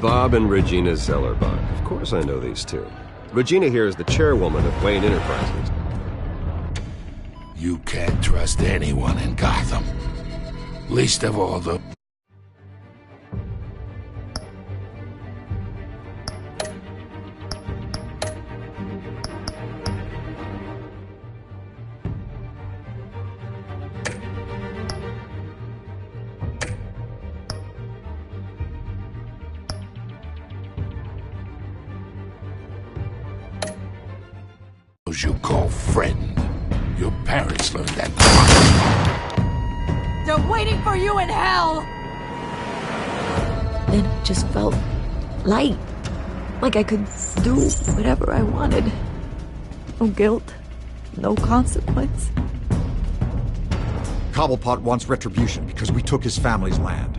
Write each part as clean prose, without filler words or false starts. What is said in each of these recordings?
Bob and Regina Zellerbach. Of course I know these two. Regina here is the chairwoman of Wayne Enterprises. You can't trust anyone in Gotham. Least of all the... those you call friend. Your parents learned that. They're waiting for you in hell! Then it just felt light. Like I could do whatever I wanted. No guilt, no consequence. Cobblepot wants retribution because we took his family's land.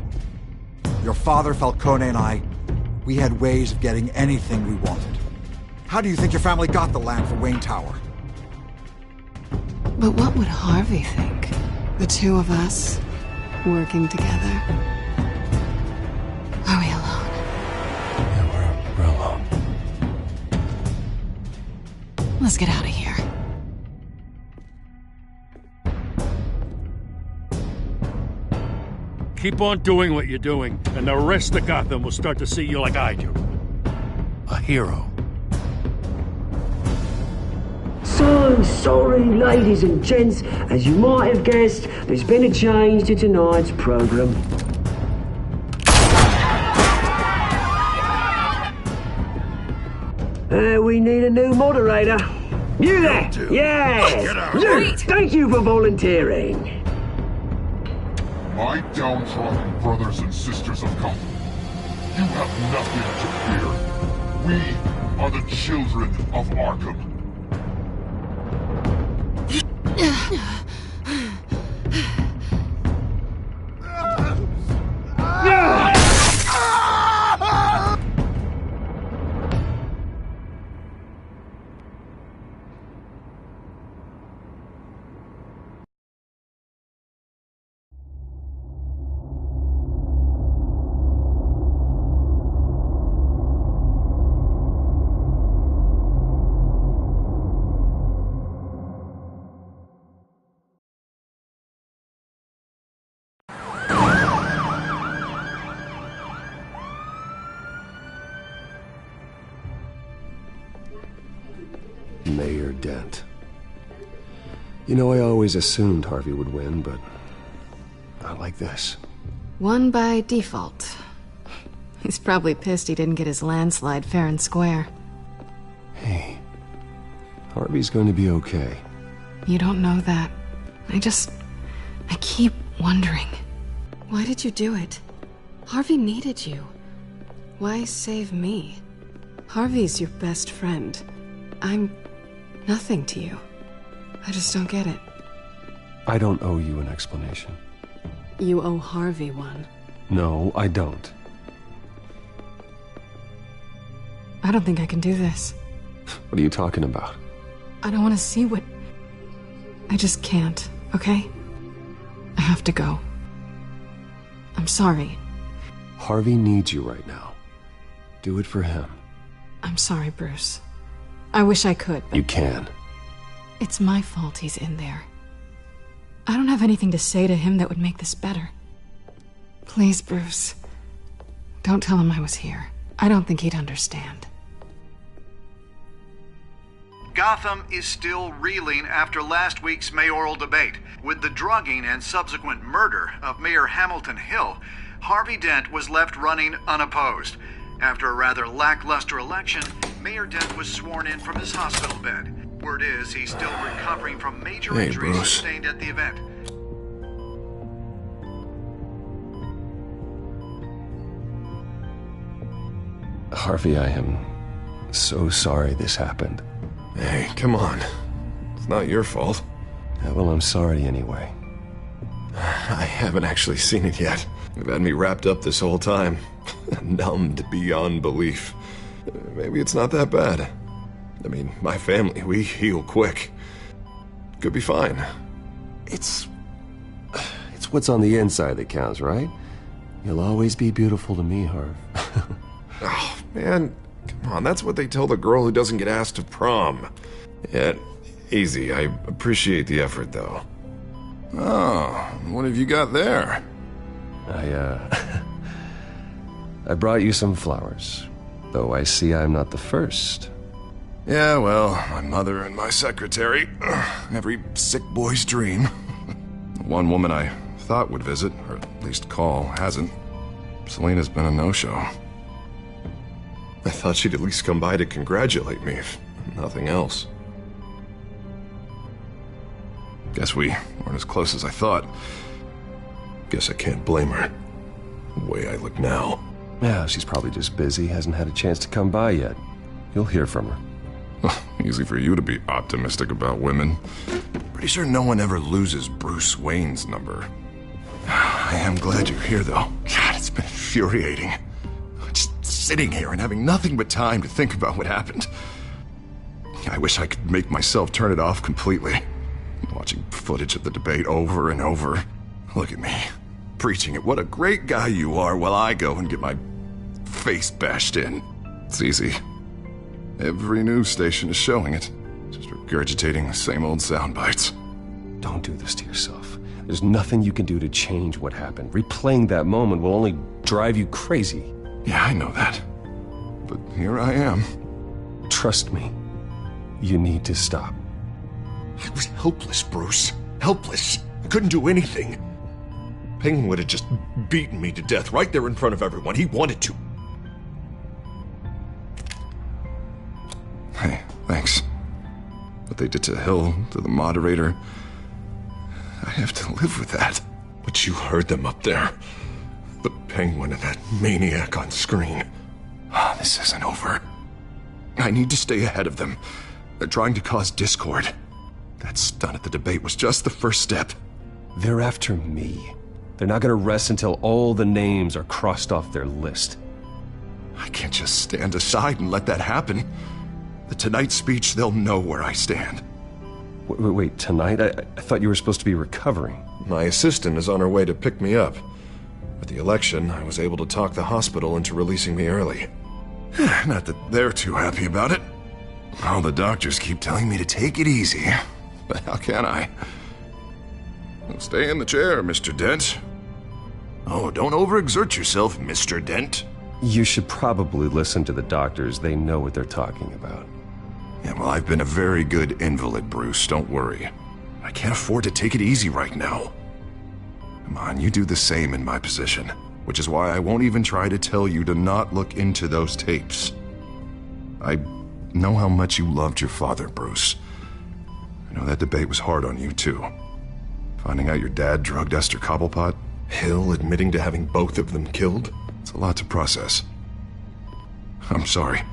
Your father, Falcone, and I, we had ways of getting anything we wanted. How do you think your family got the land for Wayne Tower? But what would Harvey think? The two of us, working together? Are we alone? Yeah, we're alone. Let's get out of here. Keep on doing what you're doing, and the rest of Gotham will start to see you like I do. A hero. So sorry, ladies and gents. As you might have guessed, there's been a change to tonight's program. We need a new moderator. You there? Yes! Luke, thank you for volunteering. My downtrodden brothers and sisters of Gotham, you have nothing to fear. We are the children of Arkham. Mayor Dent. You know, I always assumed Harvey would win, but not like this. Won by default. He's probably pissed he didn't get his landslide fair and square. Hey, Harvey's going to be okay. You don't know that. I keep wondering. Why did you do it? Harvey needed you. Why save me? Harvey's your best friend. I'm nothing to you. I just don't get it. I don't owe you an explanation. You owe Harvey one. No, I don't. I don't think I can do this. What are you talking about? I don't want to see what... I just can't, okay? I have to go. I'm sorry. Harvey needs you right now. Do it for him. I'm sorry, Bruce. I wish I could, but... You can. It's my fault he's in there. I don't have anything to say to him that would make this better. Please, Bruce. Don't tell him I was here. I don't think he'd understand. Gotham is still reeling after last week's mayoral debate. With the drugging and subsequent murder of Mayor Hamilton Hill, Harvey Dent was left running unopposed. After a rather lackluster election, Mayor Dent was sworn in from his hospital bed. Word is he's still recovering from major injuries sustained at the event. Harvey, I am so sorry this happened. Hey, come on. It's not your fault. Yeah, well, I'm sorry anyway. I haven't actually seen it yet. You've had me wrapped up this whole time. Numbed beyond belief. Maybe it's not that bad. I mean, my family, we heal quick. Could be fine. It's what's on the inside that counts, right? You'll always be beautiful to me, Harv. Man, come on, that's what they tell the girl who doesn't get asked to prom. Yeah, easy. I appreciate the effort, though. Oh, what have you got there? I brought you some flowers. Though I see I'm not the first. Yeah, well, my mother and my secretary. Every sick boy's dream. One woman I thought would visit, or at least call, hasn't. Selena's been a no-show. I thought she'd at least come by to congratulate me, if nothing else. Guess we weren't as close as I thought. Guess I can't blame her. The way I look now. Yeah, she's probably just busy, hasn't had a chance to come by yet. You'll hear from her. Easy for you to be optimistic about women. Pretty sure no one ever loses Bruce Wayne's number. I am glad you're here, though. God, it's been infuriating. Just sitting here and having nothing but time to think about what happened. I wish I could make myself turn it off completely. Watching footage of the debate over and over. Look at me, preaching at what a great guy you are while I go and get my face bashed in. It's easy. Every news station is showing it. Just regurgitating the same old sound bites. Don't do this to yourself. There's nothing you can do to change what happened. Replaying that moment will only drive you crazy. Yeah, I know that. But here I am. Trust me. You need to stop. I was helpless, Bruce. Helpless. I couldn't do anything. Penguin would have just beaten me to death right there in front of everyone. He wanted to. Hey, thanks. What they did to Hill, to the moderator, I have to live with that. But you heard them up there. The Penguin and that maniac on screen. This isn't over. I need to stay ahead of them. They're trying to cause discord. That stunt at the debate was just the first step. They're after me. They're not gonna rest until all the names are crossed off their list. I can't just stand aside and let that happen. The Tonight speech, they'll know where I stand. Wait, tonight? I thought you were supposed to be recovering. My assistant is on her way to pick me up. With the election, I was able to talk the hospital into releasing me early. Not that they're too happy about it. All the doctors keep telling me to take it easy. But how can I? Well, stay in the chair, Mr. Dent. Oh, don't overexert yourself, Mr. Dent. You should probably listen to the doctors. They know what they're talking about. Yeah, well, I've been a very good invalid, Bruce. Don't worry. I can't afford to take it easy right now. Come on, you do the same in my position. Which is why I won't even try to tell you to not look into those tapes. I know how much you loved your father, Bruce. I know that debate was hard on you, too. Finding out your dad drugged Esther Cobblepot, Hill admitting to having both of them killed. It's a lot to process. I'm sorry.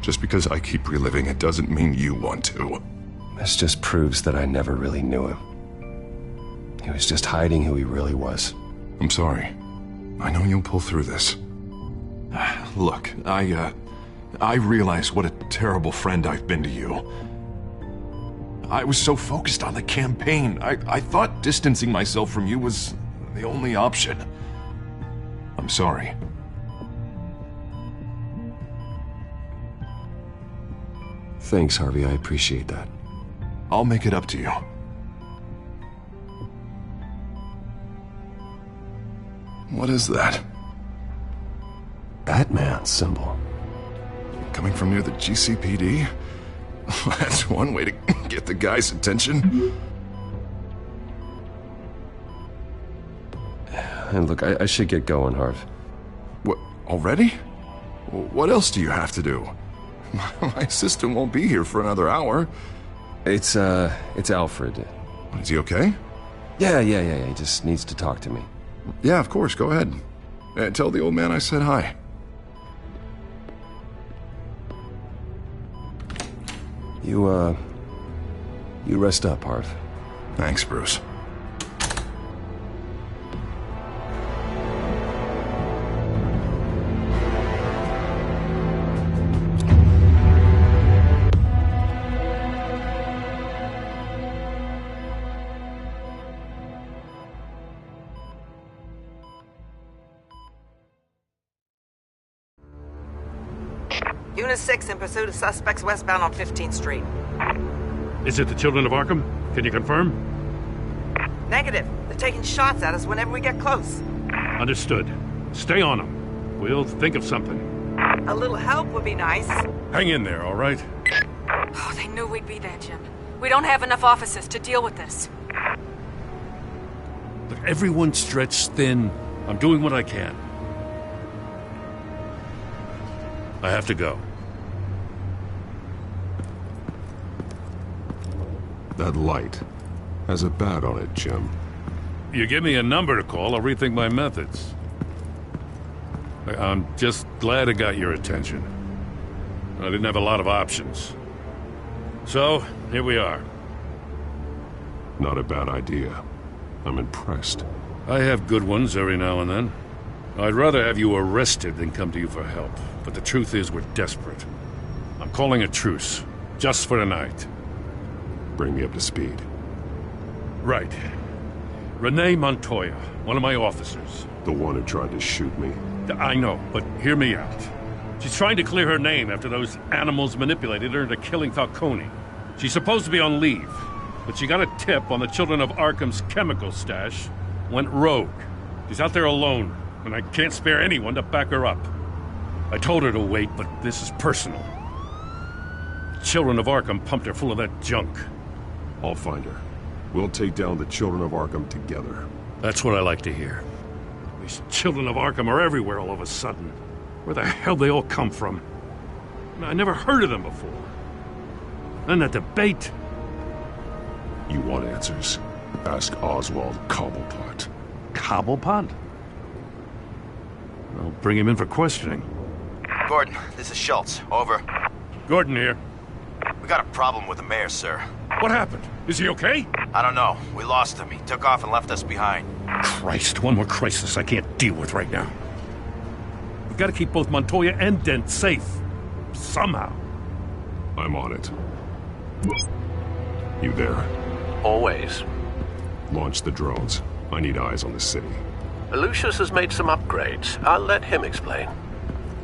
Just because I keep reliving it doesn't mean you want to. This just proves that I never really knew him. He was just hiding who he really was. I'm sorry. I know you'll pull through this. Look, I realize what a terrible friend I've been to you. I was so focused on the campaign. I thought distancing myself from you was the only option. I'm sorry. Thanks, Harvey. I appreciate that. I'll make it up to you. What is that? Batman's symbol. Coming from near the GCPD? That's one way to get the guy's attention. And look, I should get going, Harv. What, already? What else do you have to do? My assistant won't be here for another hour. It's Alfred. Is he okay? Yeah. He just needs to talk to me. Yeah, of course, go ahead. Tell the old man I said hi. You rest up, Harv. Thanks, Bruce. Unit 6 in pursuit of suspects westbound on 15th Street. Is it the Children of Arkham? Can you confirm? Negative. They're taking shots at us whenever we get close. Understood. Stay on them. We'll think of something. A little help would be nice. Hang in there, all right? Oh, they knew we'd be there, Jim. We don't have enough officers to deal with this. Look, everyone's stretched thin. I'm doing what I can. I have to go. That light has a bat on it, Jim. You give me a number to call, I'll rethink my methods. I'm just glad it got your attention. I didn't have a lot of options. So, here we are. Not a bad idea. I'm impressed. I have good ones every now and then. I'd rather have you arrested than come to you for help. But the truth is, we're desperate. I'm calling a truce. Just for tonight. Bring me up to speed. Right. Renee Montoya, one of my officers. The one who tried to shoot me. I know, but hear me out. She's trying to clear her name after those animals manipulated her into killing Falcone. She's supposed to be on leave, but she got a tip on the Children of Arkham's chemical stash, went rogue. She's out there alone, and I can't spare anyone to back her up. I told her to wait, but this is personal. The Children of Arkham pumped her full of that junk. I'll find her. We'll take down the Children of Arkham together. That's what I like to hear. These Children of Arkham are everywhere all of a sudden. Where the hell they all come from? I never heard of them before. And that debate. You want answers? Ask Oswald Cobblepot. Cobblepot? I'll bring him in for questioning. Gordon, this is Schultz. Over. Gordon here. We got a problem with the mayor, sir. What happened? Is he okay? I don't know. We lost him. He took off and left us behind. Christ, one more crisis I can't deal with right now. We've got to keep both Montoya and Dent safe. Somehow. I'm on it. You there? Always. Launch the drones. I need eyes on the city. Lucius has made some upgrades. I'll let him explain.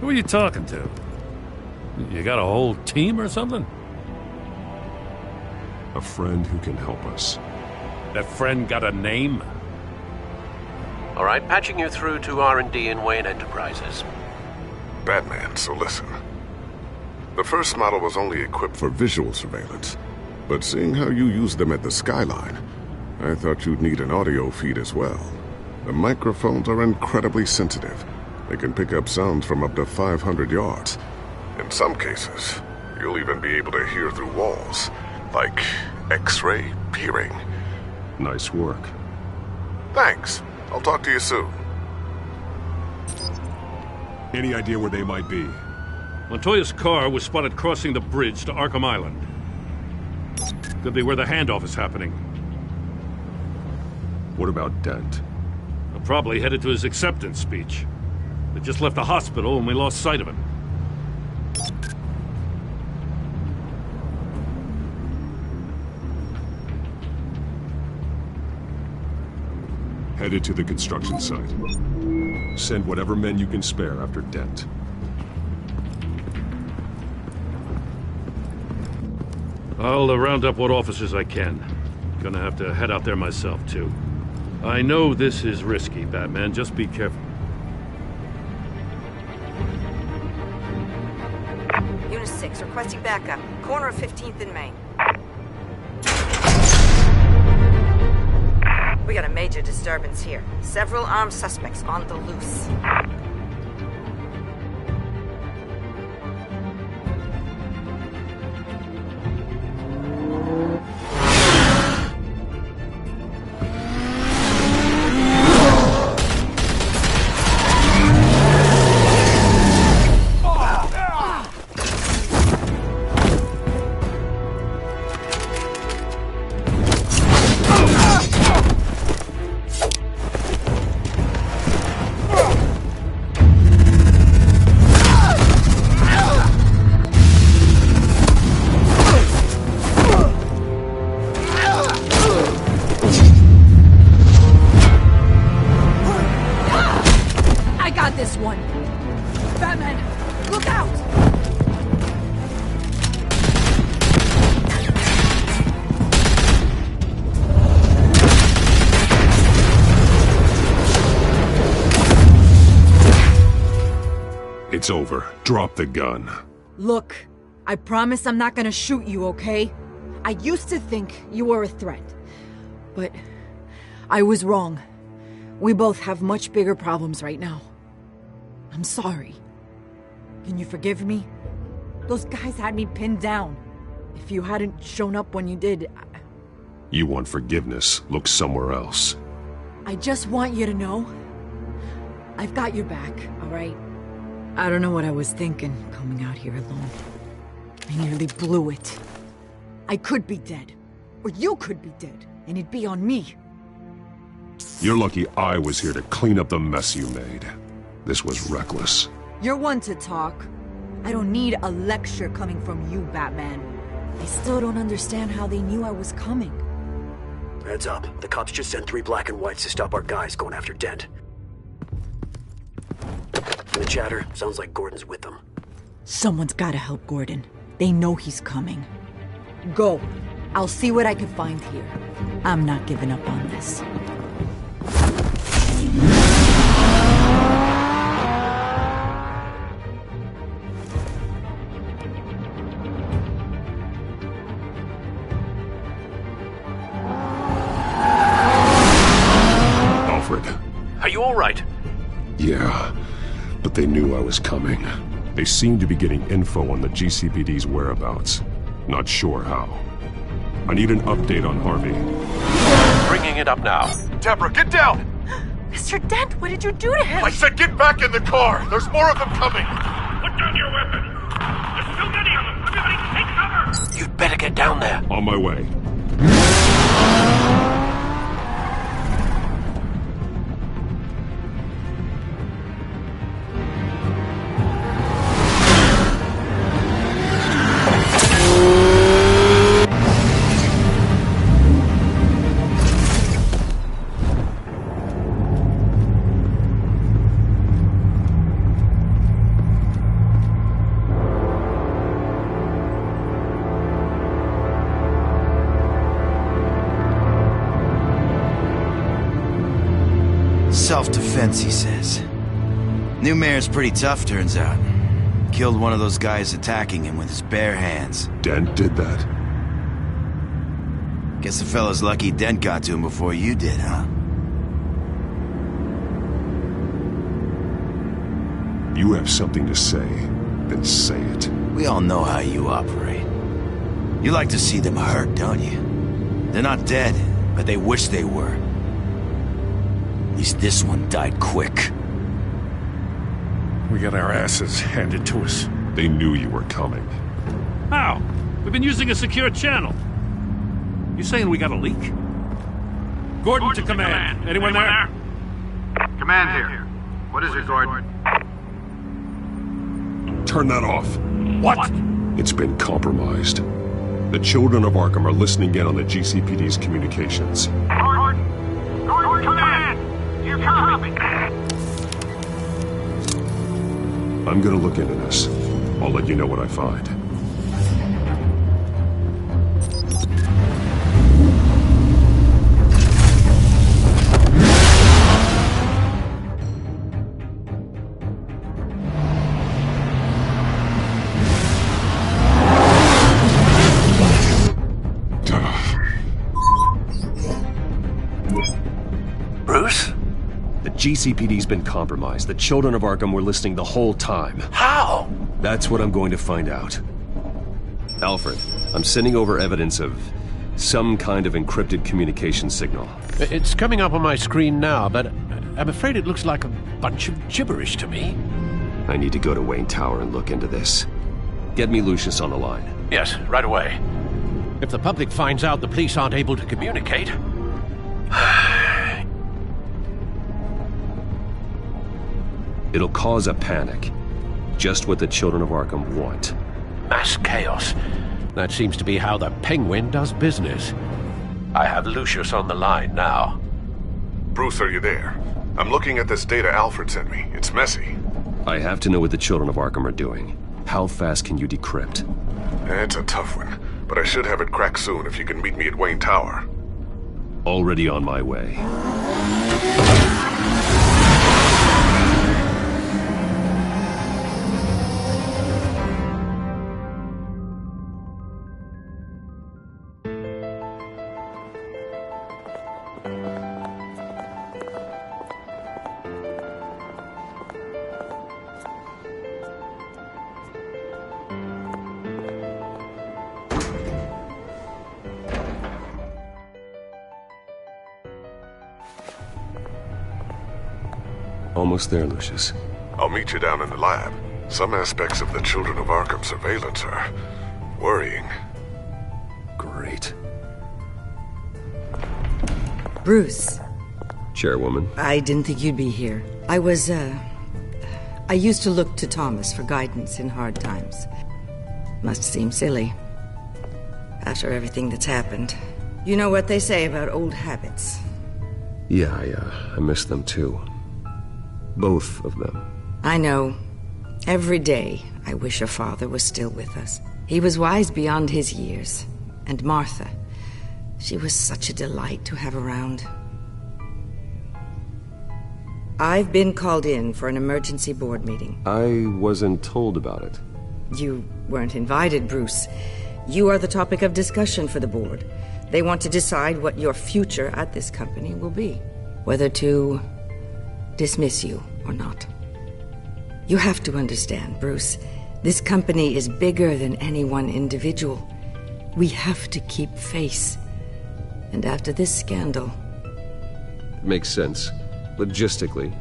Who are you talking to? You got a whole team or something? A friend who can help us. That friend got a name? All right, patching you through to R&D in Wayne Enterprises. Batman, so listen. The first model was only equipped for visual surveillance, but seeing how you use them at the Skyline, I thought you'd need an audio feed as well. The microphones are incredibly sensitive. They can pick up sounds from up to 500 yards. In some cases, you'll even be able to hear through walls, like X-ray peering. Nice work. Thanks. I'll talk to you soon. Any idea where they might be? Montoya's car was spotted crossing the bridge to Arkham Island. Could be where the handoff is happening. What about Dent? Probably headed to his acceptance speech. They just left the hospital and we lost sight of him. Headed to the construction site. Send whatever men you can spare after Dent. I'll round up what officers I can. Gonna have to head out there myself, too. I know this is risky, Batman. Just be careful. Unit 6, requesting backup. Corner of 15th and Main. We got a major disturbance here. Several armed suspects on the loose. This one. Batman, look out! It's over. Drop the gun. Look, I promise I'm not gonna shoot you, okay? I used to think you were a threat. But I was wrong. We both have much bigger problems right now. I'm sorry. Can you forgive me? Those guys had me pinned down. If you hadn't shown up when you did, You want forgiveness? Look somewhere else. I just want you to know, I've got your back, alright? I don't know what I was thinking, coming out here alone. I nearly blew it. I could be dead. Or you could be dead, and it'd be on me. You're lucky I was here to clean up the mess you made. This was reckless. You're one to talk. I don't need a lecture coming from you, Batman. I still don't understand how they knew I was coming. Heads up. The cops just sent 3 black and whites to stop our guys going after Dent. And the chatter sounds like Gordon's with them. Someone's gotta help Gordon. They know he's coming. Go. I'll see what I can find here. I'm not giving up on this. Are you all right? Yeah, but they knew I was coming. They seemed to be getting info on the GCPD's whereabouts. Not sure how. I need an update on Harvey. Bringing it up now. Deborah, get down! Mr. Dent, what did you do to him? I said get back in the car! There's more of them coming! Put down your weapon! There's too many of them! Everybody take cover! You'd better get down there. On my way. Self-defense, he says. New mayor's pretty tough, turns out. Killed one of those guys attacking him with his bare hands. Dent did that? Guess the fella's lucky Dent got to him before you did, huh? You have something to say, then say it. We all know how you operate. You like to see them hurt, don't you? They're not dead, but they wish they were. At least this one died quick. We got our asses handed to us. They knew you were coming. How? We've been using a secure channel. You saying we got a leak? Gordon to command. Anyone there? Command here. What is it, Gordon? Turn that off. What? It's been compromised. The children of Arkham are listening in on the GCPD's communications. Gordon, command! You copy? I'm gonna look into this. I'll let you know what I find. Bruce? The GCPD's been compromised. The children of Arkham were listening the whole time. How? That's what I'm going to find out. Alfred, I'm sending over evidence of some kind of encrypted communication signal. It's coming up on my screen now, but I'm afraid it looks like a bunch of gibberish to me. I need to go to Wayne Tower and look into this. Get me Lucius on the line. Yes, right away. If the public finds out the police aren't able to communicate... It'll cause a panic. Just what the children of Arkham want. Mass chaos. That seems to be how the Penguin does business. I have Lucius on the line now. Bruce, are you there? I'm looking at this data Alfred sent me. It's messy. I have to know what the children of Arkham are doing. How fast can you decrypt? It's a tough one, but I should have it cracked soon if you can meet me at Wayne Tower. Already on my way. Almost there, Lucius. I'll meet you down in the lab. Some aspects of the Children of Arkham surveillance are worrying. Great. Bruce. Chairwoman. I didn't think you'd be here. I used to look to Thomas for guidance in hard times. Must seem silly. After everything that's happened. You know what they say about old habits. Yeah, I miss them too. Both of them. I know. Every day, I wish your father was still with us. He was wise beyond his years. And Martha, she was such a delight to have around. I've been called in for an emergency board meeting. I wasn't told about it. You weren't invited, Bruce. You are the topic of discussion for the board. They want to decide what your future at this company will be. Whether to dismiss you or not. You have to understand, Bruce. This company is bigger than any one individual. We have to keep face. And after this scandal... Makes sense. Logistically.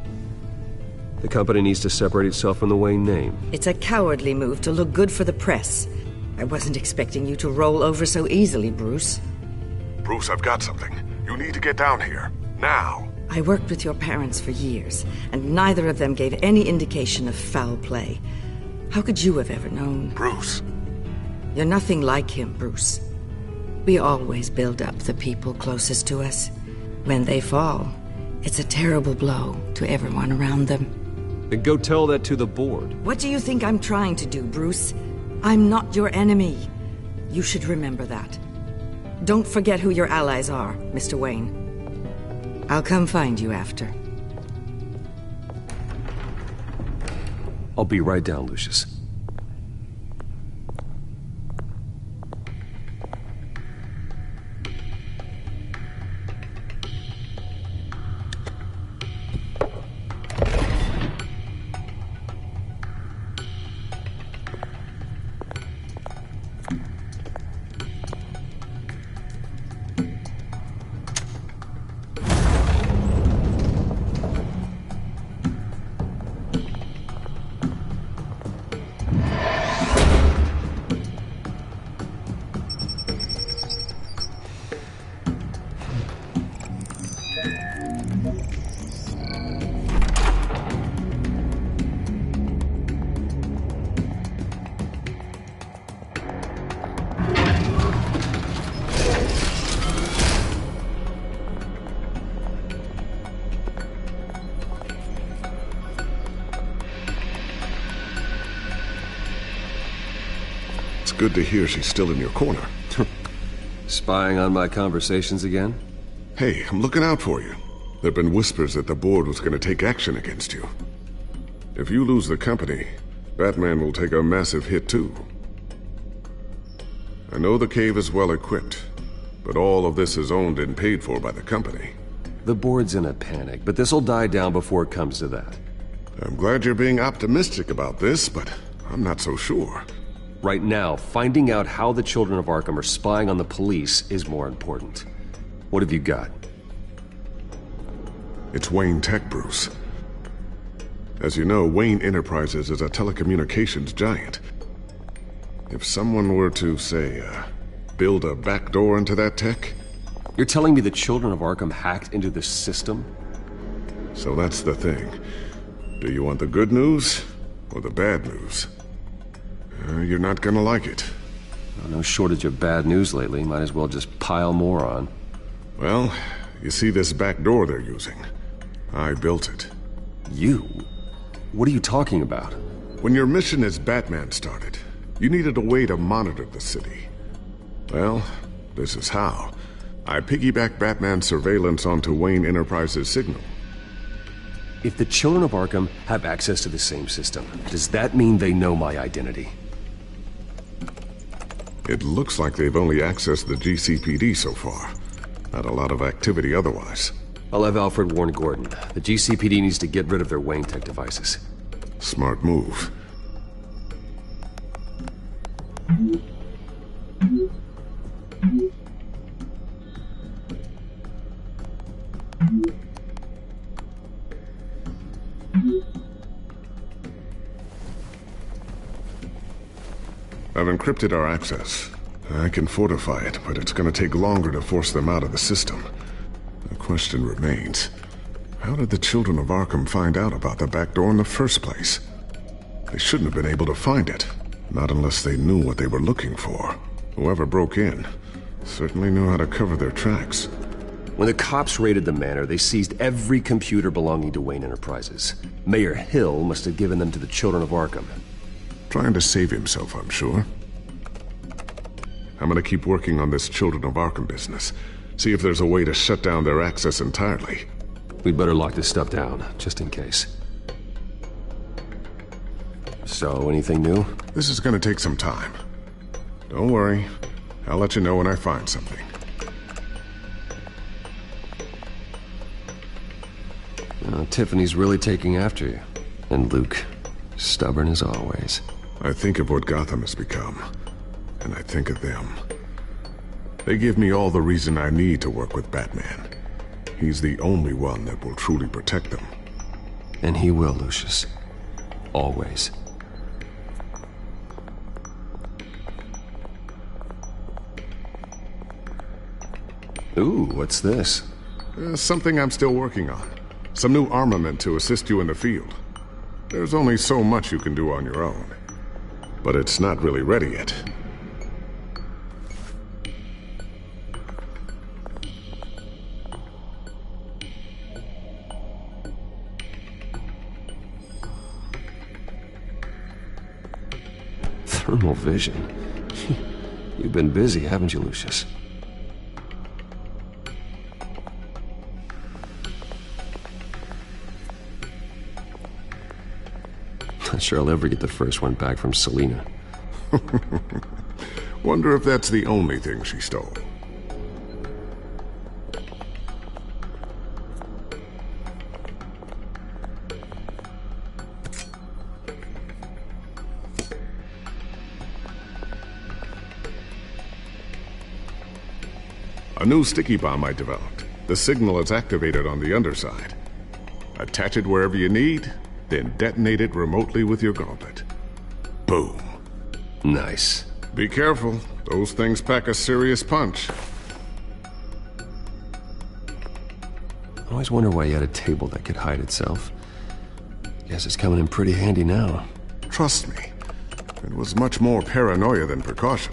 The company needs to separate itself from the Wayne name. It's a cowardly move to look good for the press. I wasn't expecting you to roll over so easily, Bruce. Bruce, I've got something. You need to get down here. Now. I worked with your parents for years, and neither of them gave any indication of foul play. How could you have ever known? Bruce. You're nothing like him, Bruce. We always build up the people closest to us. When they fall, it's a terrible blow to everyone around them. Then go tell that to the board. What do you think I'm trying to do, Bruce? I'm not your enemy. You should remember that. Don't forget who your allies are, Mr. Wayne. I'll come find you after. I'll be right down, Lucius. Good to hear she's still in your corner. Spying on my conversations again? Hey, I'm looking out for you. There've been whispers that the board was going to take action against you. If you lose the company, Batman will take a massive hit too. I know the cave is well equipped, but all of this is owned and paid for by the company. The board's in a panic, but this'll die down before it comes to that. I'm glad you're being optimistic about this, but I'm not so sure. Right now, finding out how the Children of Arkham are spying on the police is more important. What have you got? It's Wayne Tech, Bruce. As you know, Wayne Enterprises is a telecommunications giant. If someone were to, say, build a backdoor into that tech... You're telling me the Children of Arkham hacked into this system? So that's the thing. Do you want the good news or the bad news? You're not gonna like it. No shortage of bad news lately. Might as well just pile more on. Well, you see this back door they're using? I built it. You? What are you talking about? When your mission as Batman started, you needed a way to monitor the city. Well, this is how. I piggybacked Batman's surveillance onto Wayne Enterprises' signal. If the Children of Arkham have access to the same system, does that mean they know my identity? It looks like they've only accessed the GCPD so far. Not a lot of activity otherwise. I'll have Alfred warn Gordon. The GCPD needs to get rid of their Wayne Tech devices. Smart move. I've encrypted our access. I can fortify it, but it's going to take longer to force them out of the system. The question remains, how did the children of Arkham find out about the back door in the first place? They shouldn't have been able to find it, not unless they knew what they were looking for. Whoever broke in certainly knew how to cover their tracks. When the cops raided the manor, they seized every computer belonging to Wayne Enterprises. Mayor Hill must have given them to the children of Arkham. Trying to save himself, I'm sure. I'm gonna keep working on this Children of Arkham business. See if there's a way to shut down their access entirely. We'd better lock this stuff down, just in case. So, anything new? This is gonna take some time. Don't worry. I'll let you know when I find something. Tiffany's really taking after you. And Luke, stubborn as always. I think of what Gotham has become, and I think of them. They give me all the reason I need to work with Batman. He's the only one that will truly protect them. And he will, Lucius. Always. Ooh, what's this? Something I'm still working on. Some new armament to assist you in the field. There's only so much you can do on your own. But it's not really ready yet. Thermal vision? You've been busy, haven't you, Lucius? Not sure I'll ever get the first one back from Selina. Wonder if that's the only thing she stole. A new sticky bomb I developed. The signal is activated on the underside. Attach it wherever you need, then detonate it remotely with your gauntlet. Boom. Nice. Be careful. Those things pack a serious punch. I always wonder why you had a table that could hide itself. Guess it's coming in pretty handy now. Trust me. It was much more paranoia than precaution.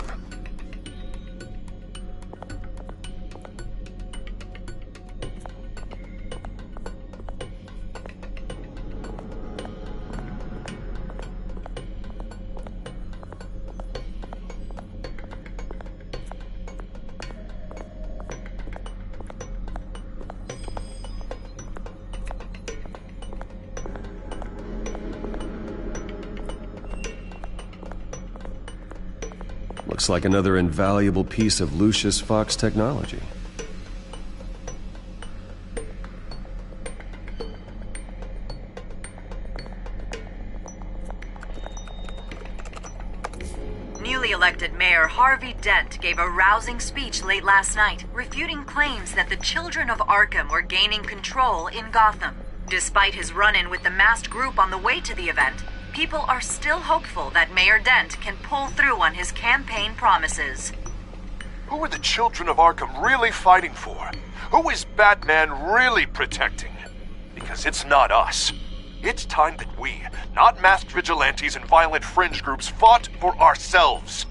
Looks like another invaluable piece of Lucius Fox technology. Newly elected Mayor Harvey Dent gave a rousing speech late last night, refuting claims that the children of Arkham were gaining control in Gotham. Despite his run-in with the masked group on the way to the event, people are still hopeful that Mayor Dent can pull through on his campaign promises. Who are the children of Arkham really fighting for? Who is Batman really protecting? Because it's not us. It's time that we, not masked vigilantes and violent fringe groups, fought for ourselves.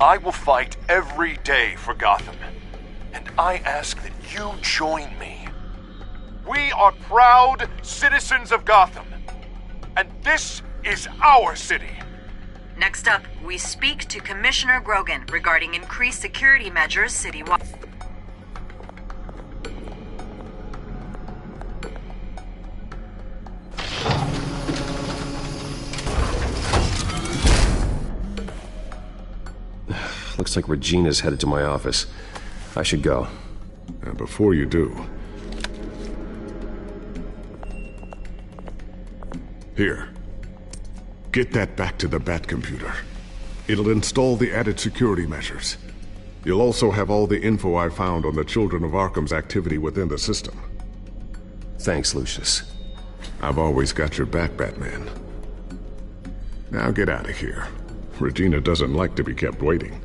I will fight every day for Gotham. And I ask that you join me. We are proud citizens of Gotham. And this is our city. Next up, we speak to Commissioner Grogan regarding increased security measures citywide. Looks like Regina's headed to my office. I should go. And before you do... Here. Get that back to the Bat computer. It'll install the added security measures. You'll also have all the info I found on the Children of Arkham's activity within the system. Thanks, Lucius. I've always got your back, Batman. Now get out of here. Regina doesn't like to be kept waiting.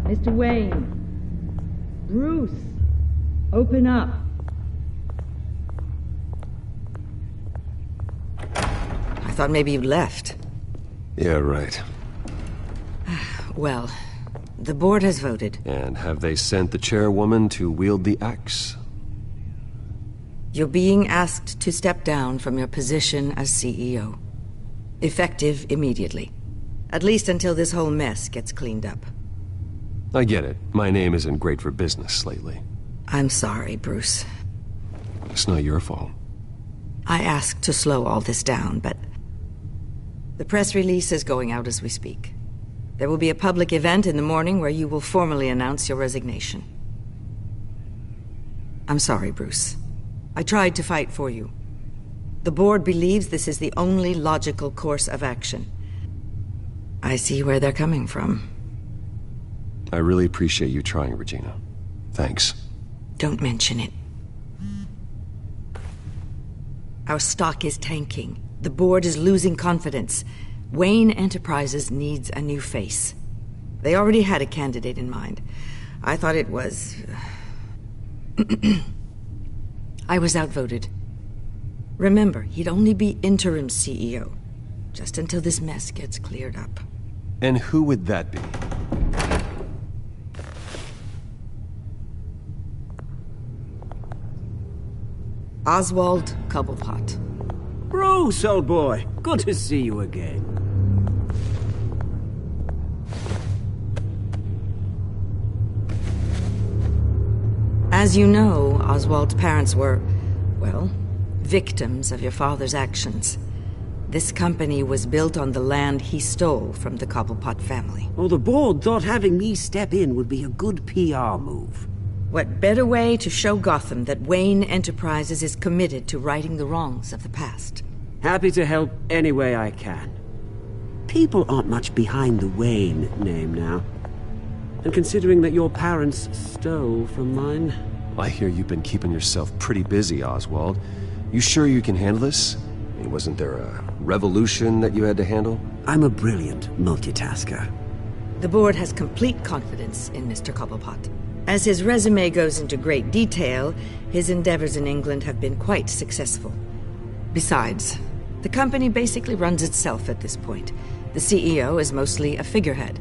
Mr. Wayne. Bruce. Open up. I thought maybe you left. Yeah, right. Well, the board has voted. And have they sent the chairwoman to wield the axe? You're being asked to step down from your position as CEO. Effective immediately. At least until this whole mess gets cleaned up. I get it. My name isn't great for business lately. I'm sorry, Bruce. It's not your fault. I asked to slow all this down, but the press release is going out as we speak. There will be a public event in the morning where you will formally announce your resignation. I'm sorry, Bruce. I tried to fight for you. The board believes this is the only logical course of action. I see where they're coming from. I really appreciate you trying, Regina. Thanks. Don't mention it. Our stock is tanking. The board is losing confidence. Wayne Enterprises needs a new face. They already had a candidate in mind. I thought it was... I was outvoted. Remember, he'd only be interim CEO, just until this mess gets cleared up. And who would that be? Oswald Cobblepot. Bruce, old boy. Good to see you again. As you know, Oswald's parents were, well, victims of your father's actions. This company was built on the land he stole from the Cobblepot family. Well, the board thought having me step in would be a good PR move. What better way to show Gotham that Wayne Enterprises is committed to righting the wrongs of the past? Happy to help any way I can. People aren't much behind the Wayne name now. And considering that your parents stole from mine... I hear you've been keeping yourself pretty busy, Oswald. You sure you can handle this? I mean, wasn't there a revolution that you had to handle? I'm a brilliant multitasker. The board has complete confidence in Mr. Cobblepot. As his resume goes into great detail, his endeavors in England have been quite successful. Besides, the company basically runs itself at this point. The CEO is mostly a figurehead.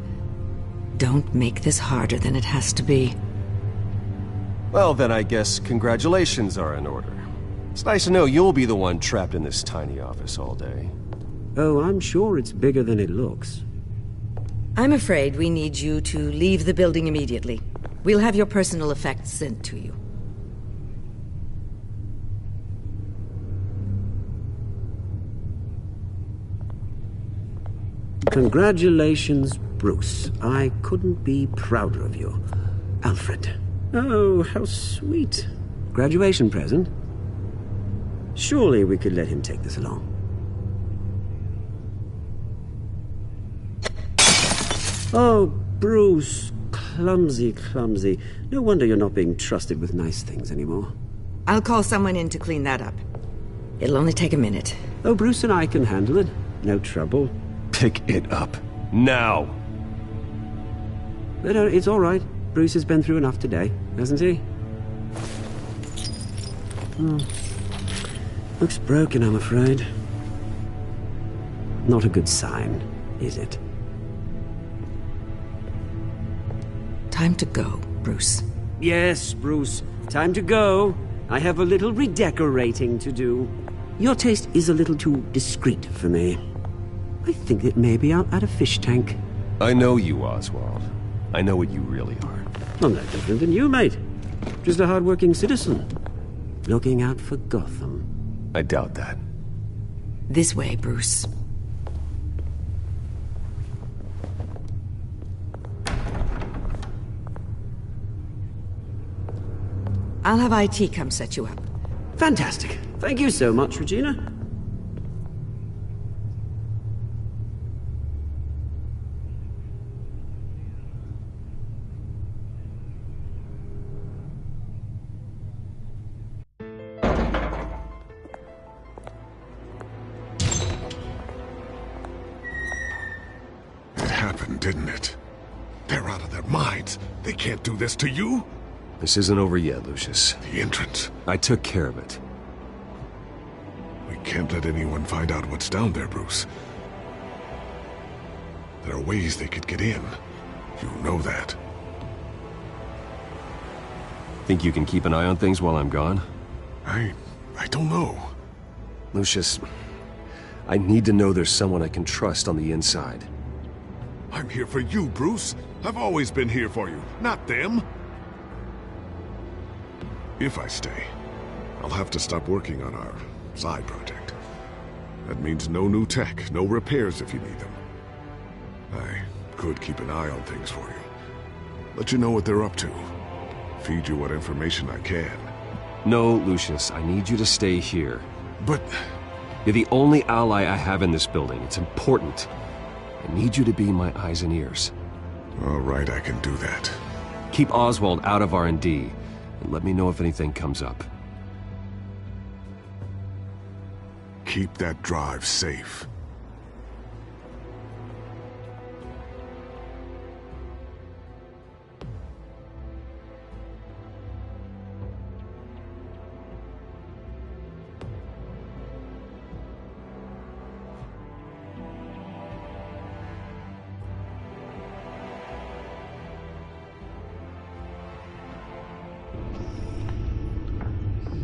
Don't make this harder than it has to be. Well, then I guess congratulations are in order. It's nice to know you'll be the one trapped in this tiny office all day. Oh, I'm sure it's bigger than it looks. I'm afraid we need you to leave the building immediately. We'll have your personal effects sent to you. Congratulations, Bruce. I couldn't be prouder of you. Alfred. Oh, how sweet. Graduation present? Surely we could let him take this along. Oh, Bruce. Clumsy, clumsy. No wonder you're not being trusted with nice things anymore. I'll call someone in to clean that up. It'll only take a minute. Oh, Bruce and I can handle it. No trouble. Pick it up. Now! No, it's all right. Bruce has been through enough today, hasn't he? Looks broken, I'm afraid. Not a good sign, is it? Time to go, Bruce. Yes, Bruce. Time to go. I have a little redecorating to do. Your taste is a little too discreet for me. I think that maybe I'll add a fish tank. I know you, Oswald. I know what you really are. I'm no different than you, mate. Just a hard-working citizen. Looking out for Gotham. I doubt that. This way, Bruce. I'll have IT come set you up. Fantastic. Thank you so much, Regina. It happened, didn't it? They're out of their minds. They can't do this to you. This isn't over yet, Lucius. The entrance. I took care of it. We can't let anyone find out what's down there, Bruce. There are ways they could get in. You know that. Think you can keep an eye on things while I'm gone? I don't know. Lucius, I need to know there's someone I can trust on the inside. I'm here for you, Bruce. I've always been here for you, not them. If I stay, I'll have to stop working on our side project. That means no new tech, no repairs if you need them. I could keep an eye on things for you. Let you know what they're up to. Feed you what information I can. No, Lucius, I need you to stay here. But... You're the only ally I have in this building. It's important. I need you to be my eyes and ears. All right, I can do that. Keep Oswald out of R&D. And let me know if anything comes up. Keep that drive safe.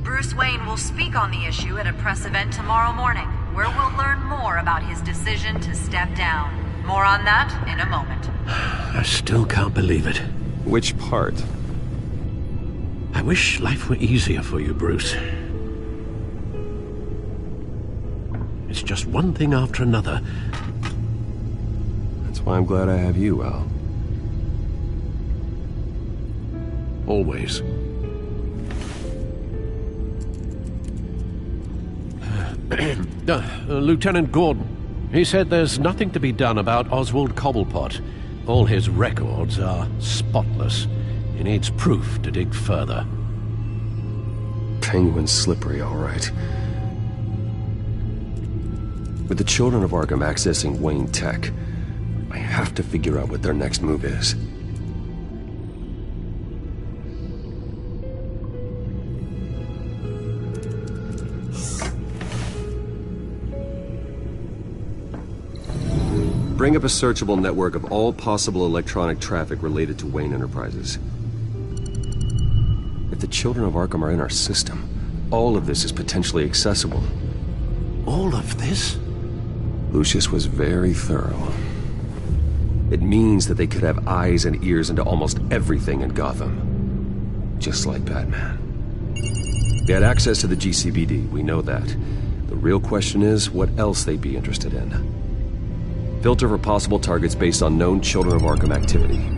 Bruce Wayne will speak on the issue at a press event tomorrow morning, where we'll learn more about his decision to step down. More on that in a moment. I still can't believe it. Which part? I wish life were easier for you, Bruce. It's just one thing after another. That's why I'm glad I have you, Al. Always. Lieutenant Gordon, he said there's nothing to be done about Oswald Cobblepot. All his records are spotless. He needs proof to dig further. Penguin's slippery, all right. With the children of Arkham accessing Wayne Tech, I have to figure out what their next move is. Bring up a searchable network of all possible electronic traffic related to Wayne Enterprises. If the children of Arkham are in our system, all of this is potentially accessible. All of this? Lucius was very thorough. It means that they could have eyes and ears into almost everything in Gotham. Just like Batman. They had access to the GCPD, we know that. The real question is, what else they'd be interested in. Filter for possible targets based on known Children of Arkham activity.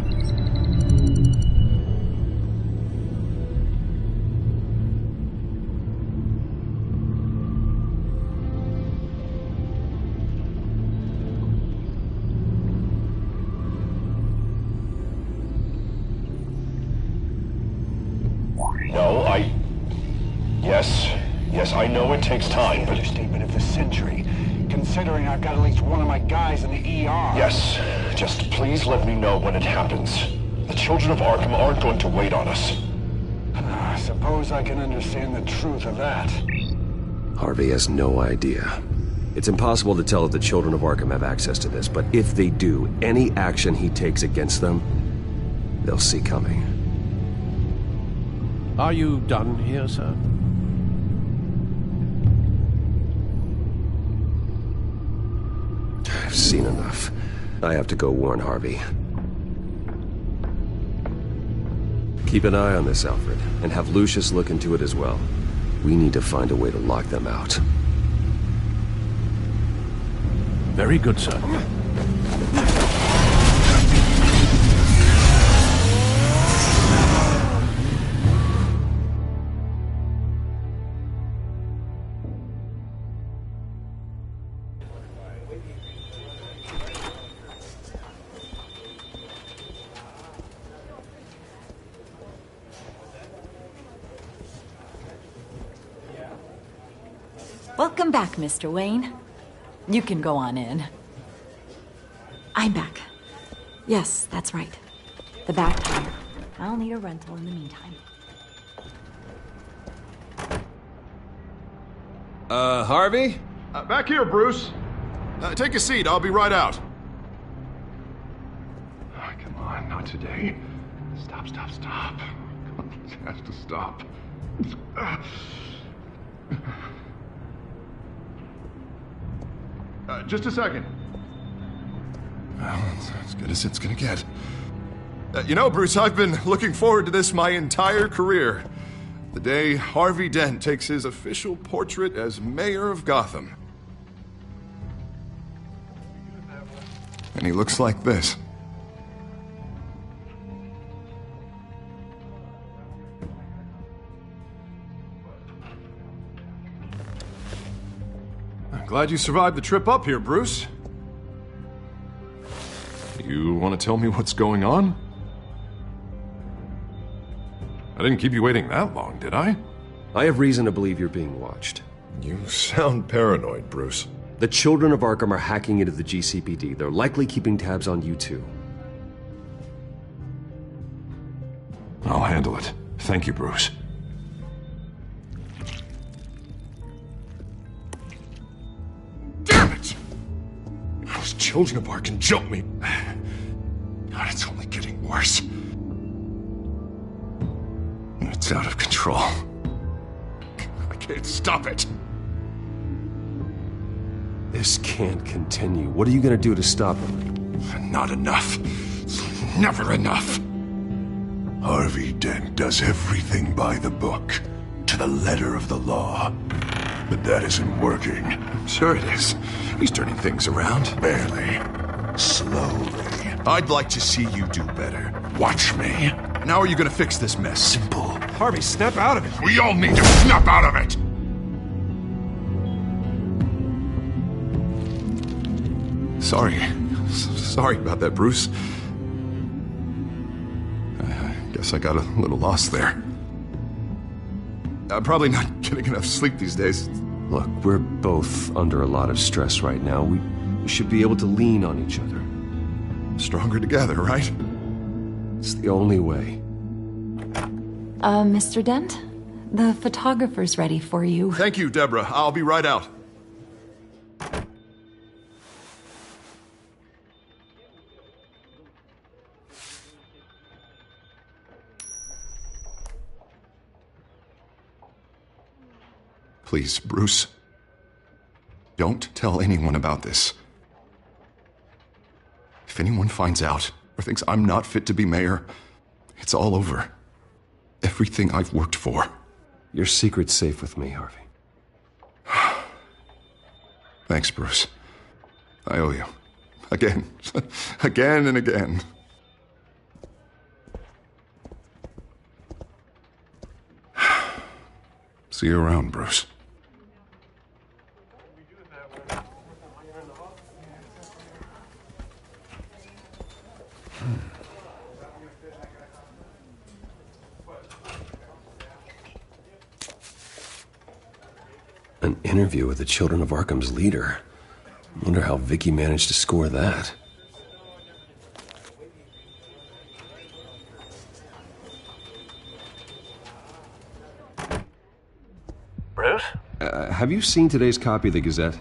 Yes, I know it takes time, but... Understatement of the century. Considering I've got at least one of my guys in the ER. Yes, just please let me know when it happens. The children of Arkham aren't going to wait on us. I suppose I can understand the truth of that. Harvey has no idea. It's impossible to tell if the children of Arkham have access to this, but if they do, any action he takes against them, they'll see coming. Are you done here, sir? I've seen enough. I have to go warn Harvey. Keep an eye on this, Alfred, and have Lucius look into it as well. We need to find a way to lock them out. Very good, sir. Welcome back, Mr. Wayne. You can go on in. I'm back. Yes, that's right. The back tire. I'll need a rental in the meantime. Harvey? Back here, Bruce. Take a seat. I'll be right out. Oh, come on, not today. Stop. Come on, it has to stop. Just a second. Well, it's as good as it's gonna get. You know, Bruce, I've been looking forward to this my entire career. The day Harvey Dent takes his official portrait as mayor of Gotham. And he looks like this. I'm glad you survived the trip up here, Bruce. You want to tell me what's going on? I didn't keep you waiting that long, did I? I have reason to believe you're being watched. You sound paranoid, Bruce. The children of Arkham are hacking into the GCPD. They're likely keeping tabs on you too. I'll handle it. Thank you, Bruce. Damn it! Those children of Arkham jumped me. God, it's only getting worse. It's out of control. I can't stop it. This can't continue. What are you gonna do to stop him? Not enough. Never enough. Harvey Dent does everything by the book, to the letter of the law. But that isn't working. Sure it is. He's turning things around. Barely. Slowly. I'd like to see you do better. Watch me. Now are you gonna fix this mess? Simple. Harvey, snap out of it. We all need to snap out of it! Sorry about that, Bruce. I guess I got a little lost there. I'm probably not getting enough sleep these days. Look, we're both under a lot of stress right now. We should be able to lean on each other. Stronger together, right? It's the only way. Mr. Dent? The photographer's ready for you. Thank you, Deborah. I'll be right out. Please, Bruce. Don't tell anyone about this. If anyone finds out or thinks I'm not fit to be mayor, it's all over. Everything I've worked for. Your secret's safe with me, Harvey. Thanks, Bruce. I owe you. Again. Again and again. See you around, Bruce. An interview with the Children of Arkham's leader. Wonder how Vicky managed to score that. Bruce? Have you seen today's copy of the Gazette?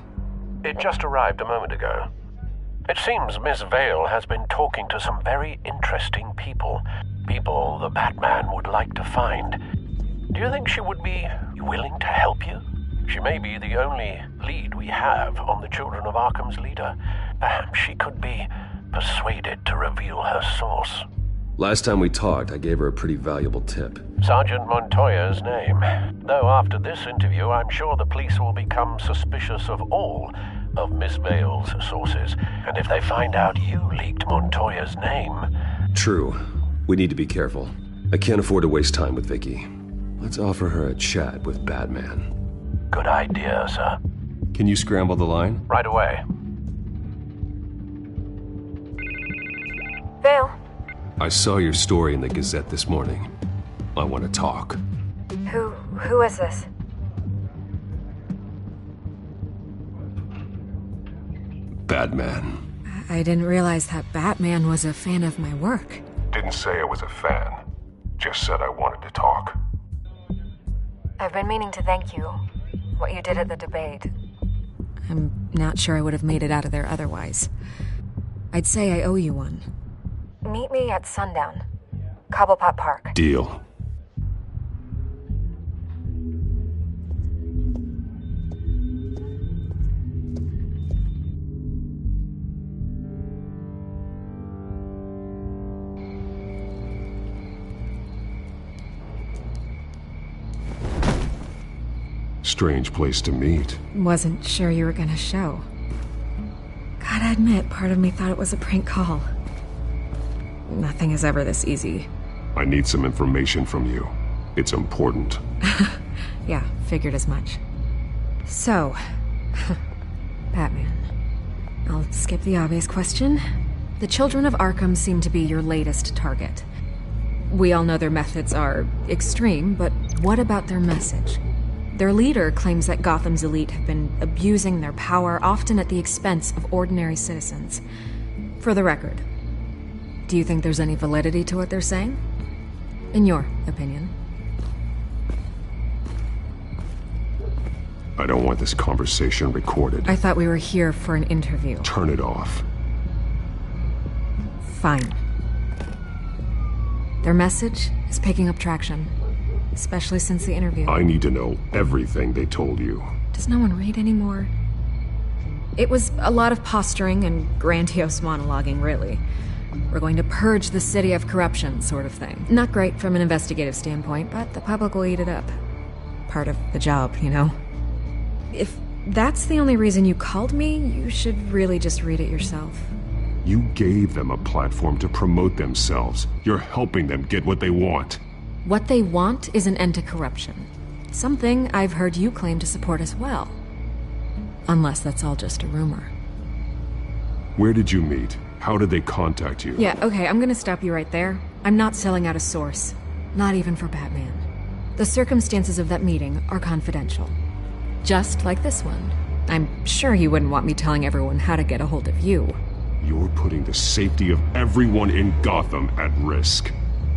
It just arrived a moment ago. It seems Miss Vale has been talking to some very interesting people. People the Batman would like to find. Do you think she would be willing to help you? She may be the only lead we have on the Children of Arkham's leader. Perhaps she could be persuaded to reveal her source. Last time we talked, I gave her a pretty valuable tip. Sergeant Montoya's name. Though after this interview, I'm sure the police will become suspicious of all of Miss Vale's sources. And if they find out you leaked Montoya's name... True. We need to be careful. I can't afford to waste time with Vicky. Let's offer her a chat with Batman. Good idea, sir. Can you scramble the line? Right away. Vale. I saw your story in the Gazette this morning. I want to talk. Who is this? Batman. I didn't realize that Batman was a fan of my work. Didn't say I was a fan. Just said I wanted to talk. I've been meaning to thank you. What you did at the debate. I'm not sure I would have made it out of there otherwise. I'd say I owe you one. Meet me at sundown. Cobblepot Park. Deal. Strange place to meet. Wasn't sure you were gonna show. Gotta admit, part of me thought it was a prank call. Nothing is ever this easy. I need some information from you. It's important. Yeah, figured as much. So, Batman. I'll skip the obvious question. The children of Arkham seem to be your latest target. We all know their methods are extreme, but what about their message? Their leader claims that Gotham's elite have been abusing their power, often at the expense of ordinary citizens. For the record, do you think there's any validity to what they're saying? In your opinion? I don't want this conversation recorded. I thought we were here for an interview. Turn it off. Fine. Their message is picking up traction. Especially since the interview. I need to know everything they told you. Does no one read anymore? It was a lot of posturing and grandiose monologuing, really. We're going to purge the city of corruption, sort of thing. Not great from an investigative standpoint, but the public will eat it up. Part of the job, you know? If that's the only reason you called me, you should really just read it yourself. You gave them a platform to promote themselves. You're helping them get what they want. What they want is an end to corruption. Something I've heard you claim to support as well. Unless that's all just a rumor. Where did you meet? How did they contact you? Yeah, okay, I'm gonna stop you right there. I'm not selling out a source. Not even for Batman. The circumstances of that meeting are confidential. Just like this one. I'm sure you wouldn't want me telling everyone how to get a hold of you. You're putting the safety of everyone in Gotham at risk.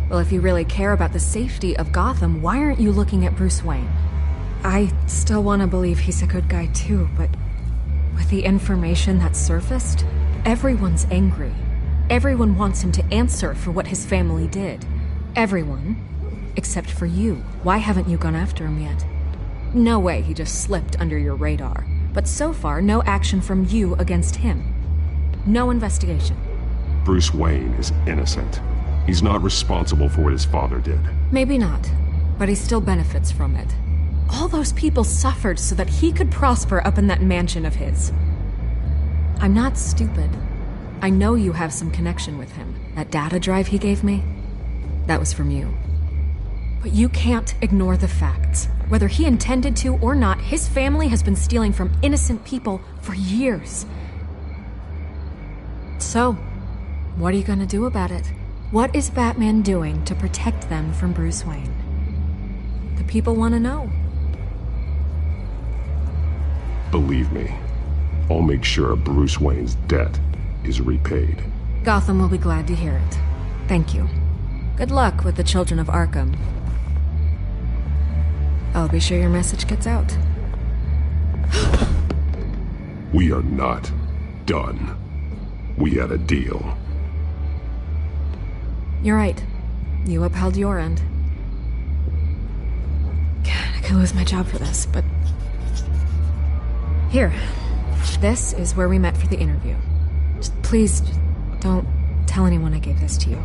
Well, if you really care about the safety of Gotham, why aren't you looking at Bruce Wayne? I still want to believe he's a good guy too, but with the information that surfaced, everyone's angry. Everyone wants him to answer for what his family did. Everyone, except for you. Why haven't you gone after him yet? No way he just slipped under your radar. But so far, no action from you against him. No investigation. Bruce Wayne is innocent. He's not responsible for what his father did. Maybe not, but he still benefits from it. All those people suffered so that he could prosper up in that mansion of his. I'm not stupid. I know you have some connection with him. That data drive he gave me, that was from you. But you can't ignore the facts. Whether he intended to or not, his family has been stealing from innocent people for years. So, what are you gonna do about it? What is Batman doing to protect them from Bruce Wayne? The people want to know. Believe me, I'll make sure Bruce Wayne's debt is repaid. Gotham will be glad to hear it. Thank you. Good luck with the children of Arkham. I'll be sure your message gets out. We are not done. We had a deal. You're right. You upheld your end. God, I could lose my job for this, but... Here. This is where we met for the interview. Just please, Don't tell anyone I gave this to you.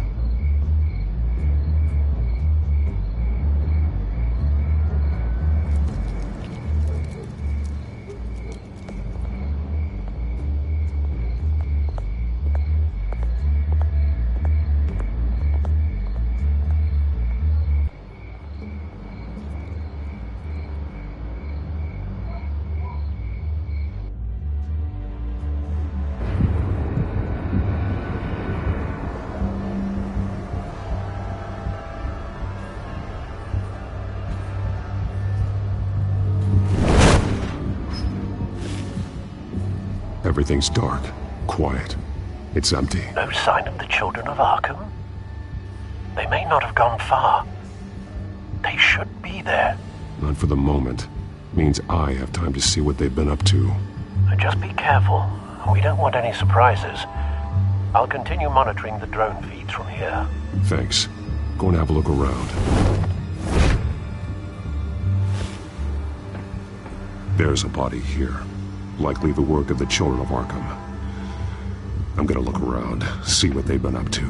Everything's dark, quiet. It's empty. No sign of the children of Arkham? They may not have gone far. They should be there. Not for the moment. Means I have time to see what they've been up to. Just be careful. We don't want any surprises. I'll continue monitoring the drone feeds from here. Thanks. Go and have a look around. There's a body here. Likely the work of the children of Arkham. I'm gonna look around, see what they've been up to.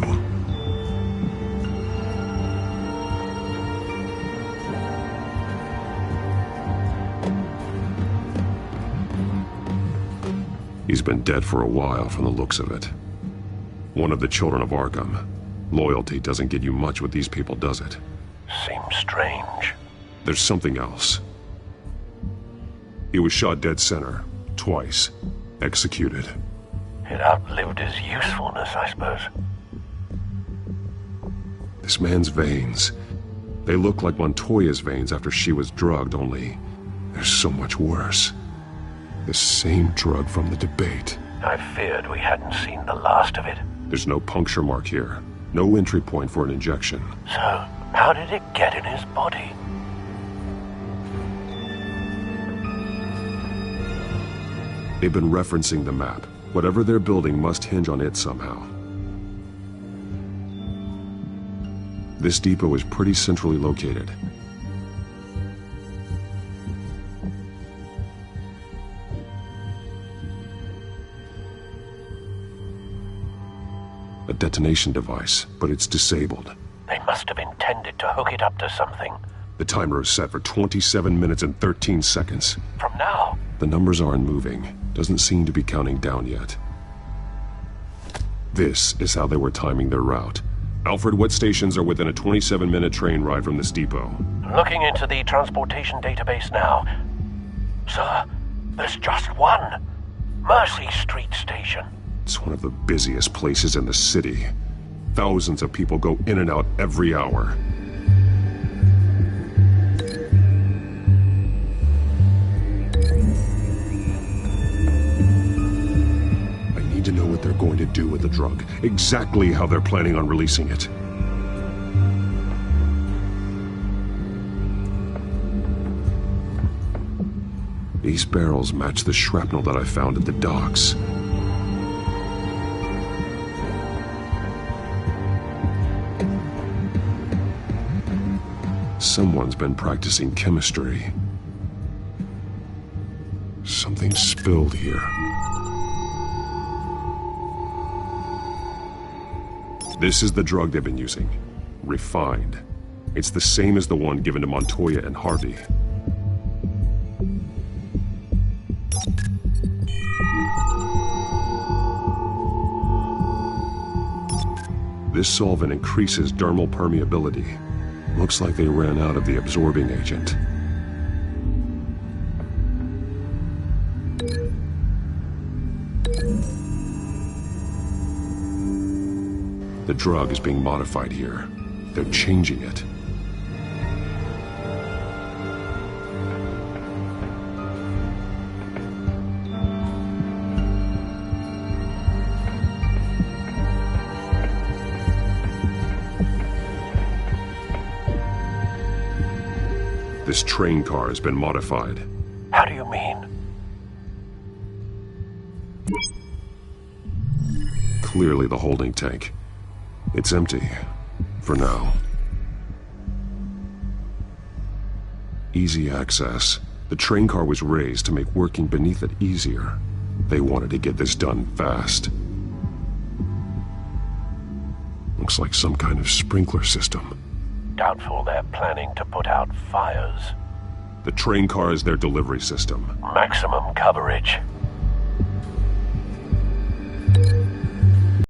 He's been dead for a while from the looks of it. One of the children of Arkham. Loyalty doesn't get you much with these people, does it? Seems strange. There's something else. He was shot dead center. Twice. Executed. It outlived his usefulness, I suppose. This man's veins. They look like Montoya's veins after she was drugged, only they're so much worse. The same drug from the debate. I feared we hadn't seen the last of it. There's no puncture mark here. No entry point for an injection. So, how did it get in his body? They've been referencing the map. Whatever they're building must hinge on it somehow. This depot is pretty centrally located. A detonation device, but it's disabled. They must have intended to hook it up to something. The timer is set for 27 minutes and 13 seconds. From now? The numbers aren't moving. Doesn't seem to be counting down yet. This is how they were timing their route. Alfred, what stations are within a 27-minute train ride from this depot? Looking into the transportation database now. Sir, there's just one. Mercy Street Station. It's one of the busiest places in the city. Thousands of people go in and out every hour. To know what they're going to do with the drug, exactly how they're planning on releasing it. These barrels match the shrapnel that I found at the docks. Someone's been practicing chemistry. Something spilled here. This is the drug they've been using. Refined. It's the same as the one given to Montoya and Harvey. This solvent increases dermal permeability. Looks like they ran out of the absorbing agent. The drug is being modified here. They're changing it. This train car has been modified. How do you mean? Clearly the holding tank. It's empty. For now. Easy access. The train car was raised to make working beneath it easier. They wanted to get this done fast. Looks like some kind of sprinkler system. Doubtful they're planning to put out fires. The train car is their delivery system. Maximum coverage.